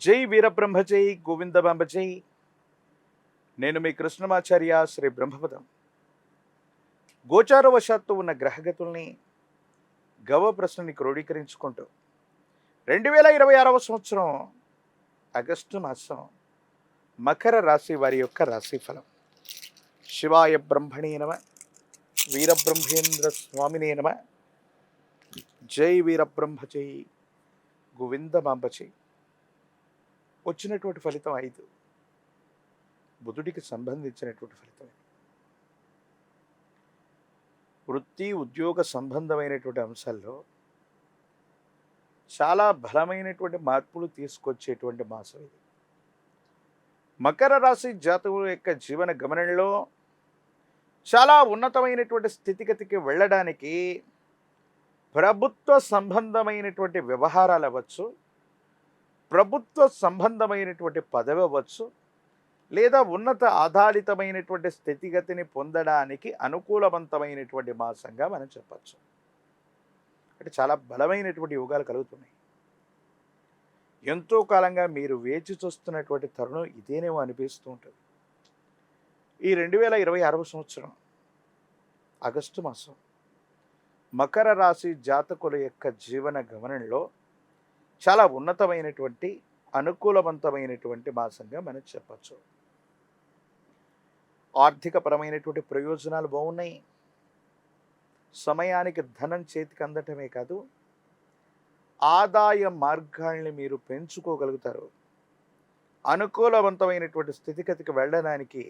జై వీరబ్రహ్మ జై గోవిందబాంబ జై. నేను మీ కృష్ణమాచార్య శ్రీ బ్రహ్మపదం. గోచారవశాత్తు ఉన్న గ్రహగతుల్ని గవ ప్రశ్నని క్రోడీకరించుకుంటూ 2026వ సంవత్సరం ఆగస్టు మాసం మకర రాశి వారి యొక్క రాశిఫలం. శివాయ బ్రహ్మణే నమ, వీరబ్రహ్మేంద్ర స్వామినే నమ. జై వీరబ్రహ్మ జై గోవిందబాంబ జై. వచ్చినటువంటి ఫలితం 5, బుధుడికి సంబంధించినటువంటి ఫలితం. వృత్తి ఉద్యోగ సంబంధమైనటువంటి అంశాల్లో చాలా బలమైనటువంటి మార్పులు తీసుకొచ్చేటువంటి మాసం ఇది. మకర రాశి జాతకుల యొక్క జీవన గమనంలో చాలా ఉన్నతమైనటువంటి స్థితిగతికి వెళ్ళడానికి ప్రభుత్వ సంబంధమైనటువంటి వ్యవహారాలు అవ్వచ్చు, ప్రభుత్వ సంబంధమైనటువంటి పదవి అవ్వచ్చు, లేదా ఉన్నత ఆధారితమైనటువంటి స్థితిగతిని పొందడానికి అనుకూలవంతమైనటువంటి మాసంగా మనం చెప్పచ్చు. అంటే చాలా బలమైనటువంటి యోగాలు కలుగుతున్నాయి. ఎంతో కాలంగా మీరు వేచి చూస్తున్నటువంటి తరుణం ఇదేనేమో అనిపిస్తూ ఉంటుంది. ఈ 2026వ సంవత్సరం ఆగస్టు మాసం మకర రాశి జాతకుల యొక్క జీవన గమనంలో చాలా ఉన్నతమైనటువంటి అనుకూలవంతమైనటువంటి మాసంగా మనం చెప్పచ్చు. ఆర్థికపరమైనటువంటి ప్రయోజనాలు బాగున్నాయి. సమయానికి ధనం చేతికి అందటమే కాదు, ఆదాయ మార్గాల్ని మీరు పెంచుకోగలుగుతారు. అనుకూలవంతమైనటువంటి స్థితిగతికి వెళ్ళడానికి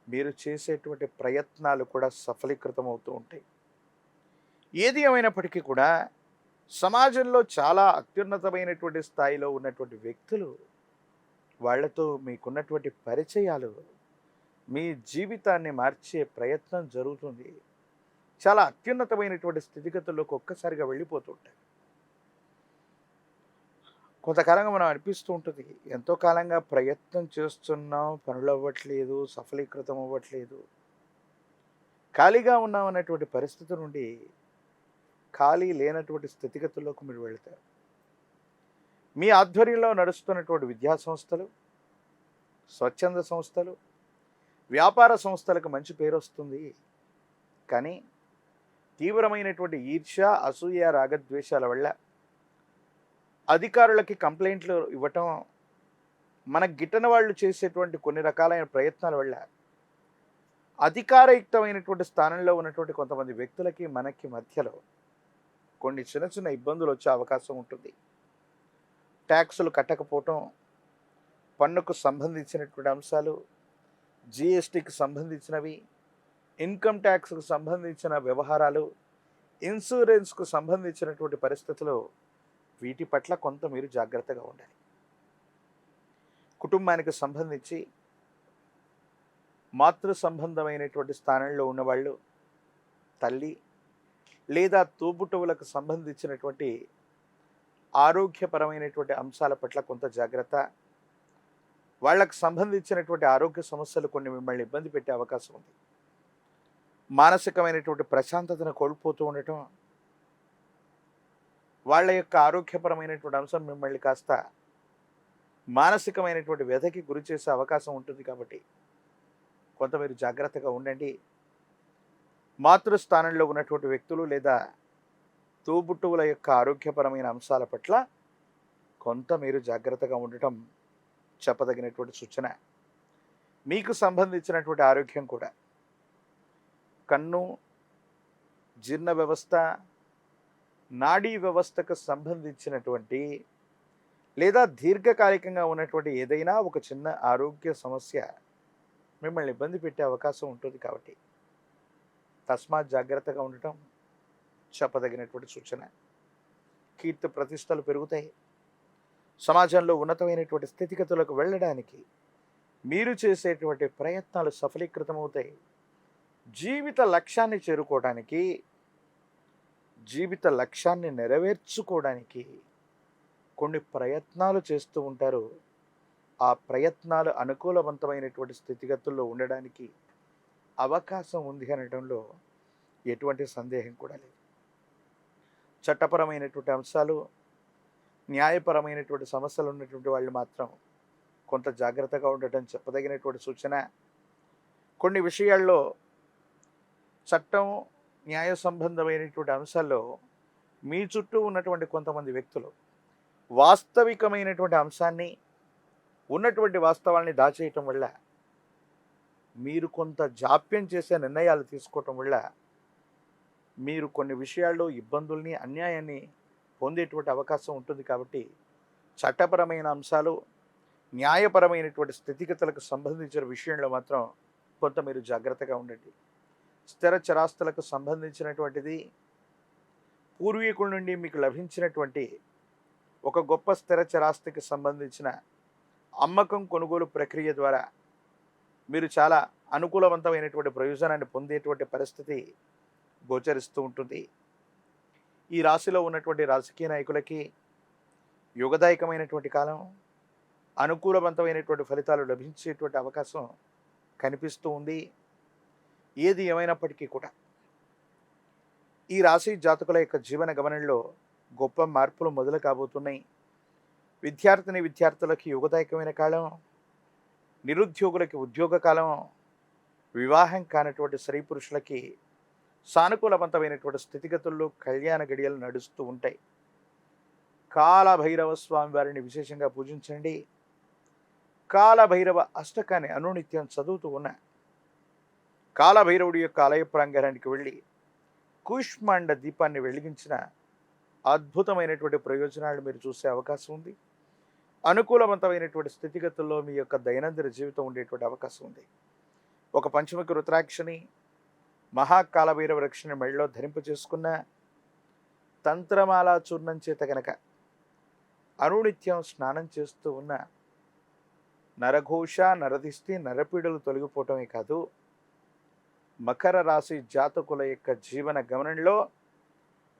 మీరు చేసేటువంటి ప్రయత్నాలు కూడా సఫలీకృతం అవుతూ ఉంటాయి. ఏది ఏమైనప్పటికీ కూడా సమాజంలో చాలా అత్యున్నతమైనటువంటి స్థాయిలో ఉన్నటువంటి వ్యక్తులు, వాళ్లతో మీకున్నటువంటి పరిచయాలు మీ జీవితాన్ని మార్చే ప్రయత్నం జరుగుతుంది. చాలా అత్యున్నతమైనటువంటి స్థితిగతుల్లోకి ఒక్కసారిగా వెళ్ళిపోతుంటాయి. కొంతకాలంగా మనం అనిపిస్తూ ఉంటుంది, ఎంతో కాలంగా ప్రయత్నం చేస్తున్నాం, పనులు అవ్వట్లేదు, సఫలీకృతం అవ్వట్లేదు, ఖాళీగా ఉన్నాం అన్నటువంటి పరిస్థితి నుండి ఖాళీ లేనటువంటి స్థితిగతుల్లోకి మీరు వెళతారు. మీ ఆధ్వర్యంలో నడుస్తున్నటువంటి విద్యా సంస్థలు, స్వచ్ఛంద సంస్థలు, వ్యాపార సంస్థలకు మంచి పేరు వస్తుంది. కానీ తీవ్రమైనటువంటి ఈర్ష్య, అసూయ, రాగద్వేషాల వల్ల అధికారులకి కంప్లైంట్లు ఇవ్వటం, మనకు గిట్టని వాళ్ళు చేసేటువంటి కొన్ని రకాలైన ప్రయత్నాల వల్ల అధికారయుక్తమైనటువంటి స్థానంలో ఉన్నటువంటి కొంతమంది వ్యక్తులకి మనకి మధ్యలో కొన్ని చిన్న చిన్న ఇబ్బందులు వచ్చే అవకాశం ఉంటుంది. ట్యాక్సులు కట్టకపోవటం, పన్నుకు సంబంధించినటువంటి అంశాలు, జిఎస్టికి సంబంధించినవి, ఇన్కమ్ ట్యాక్స్కు సంబంధించిన వ్యవహారాలు, ఇన్సూరెన్స్కు సంబంధించినటువంటి పరిస్థితులు, వీటి పట్ల కొంత మీరు జాగ్రత్తగా ఉండాలి. కుటుంబానికి సంబంధించి మాతృ సంబంధమైనటువంటి స్థానంలో ఉన్నవాళ్ళు, తల్లి లేదా తోబుట్టువులకు సంబంధించినటువంటి ఆరోగ్యపరమైనటువంటి అంశాల పట్ల కొంత జాగ్రత్త. వాళ్ళకు సంబంధించినటువంటి ఆరోగ్య సమస్యలు కొన్ని మిమ్మల్ని ఇబ్బంది పెట్టే అవకాశం ఉంది. మానసికమైనటువంటి ప్రశాంతతను కోల్పోతూ ఉండటం, వాళ్ళ యొక్క ఆరోగ్యపరమైనటువంటి అంశం మిమ్మల్ని కాస్త మానసికమైనటువంటి వ్యధకి గురి చేసే అవకాశం ఉంటుంది. కాబట్టి కొంత మీరు జాగ్రత్తగా ఉండండి. మాతృస్థానంలో ఉన్నటువంటి వ్యక్తులు లేదా తోబుట్టువుల యొక్క ఆరోగ్యపరమైన అంశాల పట్ల కొంత మీరు జాగ్రత్తగా ఉండటం చెప్పదగినటువంటి సూచన. మీకు సంబంధించినటువంటి ఆరోగ్యం కూడా కన్ను, జీర్ణ వ్యవస్థ, నాడీ వ్యవస్థకు సంబంధించినటువంటి లేదా దీర్ఘకాలికంగా ఉన్నటువంటి ఏదైనా ఒక చిన్న ఆరోగ్య సమస్య మిమ్మల్ని ఇబ్బంది పెట్టే అవకాశం ఉంటుంది. కాబట్టి తస్మాత్ జాగ్రత్తగా ఉండటం చెప్పదగినటువంటి సూచన. కీర్తి ప్రతిష్టలు పెరుగుతాయి. సమాజంలో ఉన్నతమైనటువంటి స్థితిగతులకు వెళ్ళడానికి మీరు చేసేటువంటి ప్రయత్నాలు సఫలీకృతమవుతాయి. జీవిత లక్ష్యాన్ని చేరుకోవడానికి, జీవిత లక్ష్యాన్ని నెరవేర్చుకోవడానికి కొన్ని ప్రయత్నాలు చేస్తూ ఉంటారు. ఆ ప్రయత్నాలు అనుకూలవంతమైనటువంటి స్థితిగతుల్లో ఉండడానికి అవకాశం ఉంది అనడంలో ఎటువంటి సందేహం కూడా లేదు. చట్టపరమైనటువంటి అంశాలు, న్యాయపరమైనటువంటి సమస్యలు ఉన్నటువంటి వాళ్ళు మాత్రం కొంత జాగ్రత్తగా ఉండటం చెప్పదగినటువంటి సూచన. కొన్ని విషయాల్లో చట్టం, న్యాయ సంబంధమైనటువంటి అంశాల్లో మీ చుట్టూ ఉన్నటువంటి కొంతమంది వ్యక్తులు వాస్తవికమైనటువంటి అంశాన్ని, ఉన్నటువంటి వాస్తవాల్ని దాచేయటం వల్ల, మీరు కొంత జాప్యం చేసే నిర్ణయాలు తీసుకోవటం వల్ల మీరు కొన్ని విషయాల్లో ఇబ్బందుల్ని, అన్యాయాన్ని పొందేటువంటి అవకాశం ఉంటుంది. కాబట్టి చట్టపరమైన అంశాలు, న్యాయపరమైనటువంటి స్థితిగతులకు సంబంధించిన విషయంలో మాత్రం కొంత మీరు జాగ్రత్తగా ఉండండి. స్థిర చరాస్తులకు సంబంధించినటువంటిది పూర్వీకుల నుండి మీకు లభించినటువంటి ఒక గొప్ప స్థిర చరాస్తికి సంబంధించిన అమ్మకం, కొనుగోలు ప్రక్రియ ద్వారా మీరు చాలా అనుకూలవంతమైనటువంటి ప్రయోజనాన్ని పొందేటువంటి పరిస్థితి గోచరిస్తూ ఉంటుంది. ఈ రాశిలో ఉన్నటువంటి రాజకీయ నాయకులకి యుగదాయకమైనటువంటి కాలం, అనుకూలవంతమైనటువంటి ఫలితాలు లభించేటువంటి అవకాశం కనిపిస్తూ ఉంది. ఏది ఏమైనప్పటికీ కూడా ఈ రాశి జాతకుల యొక్క జీవన గమనంలో గొప్ప మార్పులు మొదలు కాబోతున్నాయి. విద్యార్థులకి యుగదాయకమైన కాలం, నిరుద్యోగులకి ఉద్యోగ కాలం, వివాహం కానటువంటి స్త్రీ పురుషులకి సానుకూలవంతమైనటువంటి స్థితిగతుల్లో కళ్యాణ గడియలు నడుస్తూ ఉంటాయి. కాలభైరవ స్వామి వారిని విశేషంగా పూజించండి. కాలభైరవ అష్టకాన్ని అనునిత్యం చదువుతూ ఉన్న కాలభైరవుడి యొక్క ఆలయ ప్రాంగణానికి వెళ్ళి కూష్మాండ దీపాన్ని వెలిగించిన అద్భుతమైనటువంటి ప్రయోజనాలు మీరు చూసే అవకాశం ఉంది. అనుకూలవంతమైనటువంటి స్థితిగతుల్లో మీ యొక్క దైనందిన జీవితం ఉండేటువంటి అవకాశం ఉంది. ఒక పంచముఖి రుద్రాక్షని, మహాకాలభైరవ రక్షణ మెడలో ధరింప చేసుకున్న తంత్రమాలా చూర్ణం చేత గనక అనునిత్యం స్నానం చేస్తూ ఉన్న నరఘోష, నరదిష్టి, నరపీడలు తొలగిపోవటమే కాదు, మకర రాశి జాతకుల యొక్క జీవన గమనంలో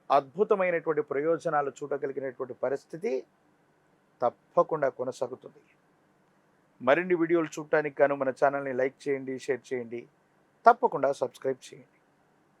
అద్భుతమైనటువంటి ప్రయోజనాలు చూడగలిగినటువంటి పరిస్థితి తప్పకుండా కొనసాగుతుంది. మరిన్ని వీడియోలు చూడటానికి గాను మన ఛానల్ని లైక్ చేయండి, షేర్ చేయండి, తప్పకుండా సబ్స్క్రైబ్ చేయండి.